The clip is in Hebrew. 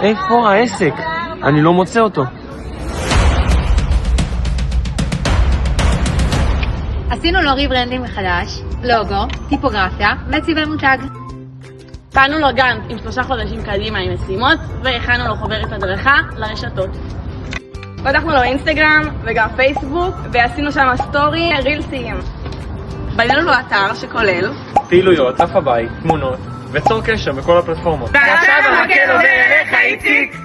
איפה העסק? אני לא מוצא אותו. עשינו לו ריברנדינג מחדש, לוגו, טיפוגרפיה וצבעי מותג. פעלנו לו גאנט עם 3 חודשים קדימה עם משימות, והכנו לו חוברת הדרכה לרשתות. פתחנו לו אינסטגרם וגם פייסבוק, ועשינו שם סטורי רילסיים. בנינו לו אתר שכולל פעילויות, דף הבית, תמונות, וצור קשר בכל הפלטפורמות. ועכשיו המקל עובר אליך, איציק!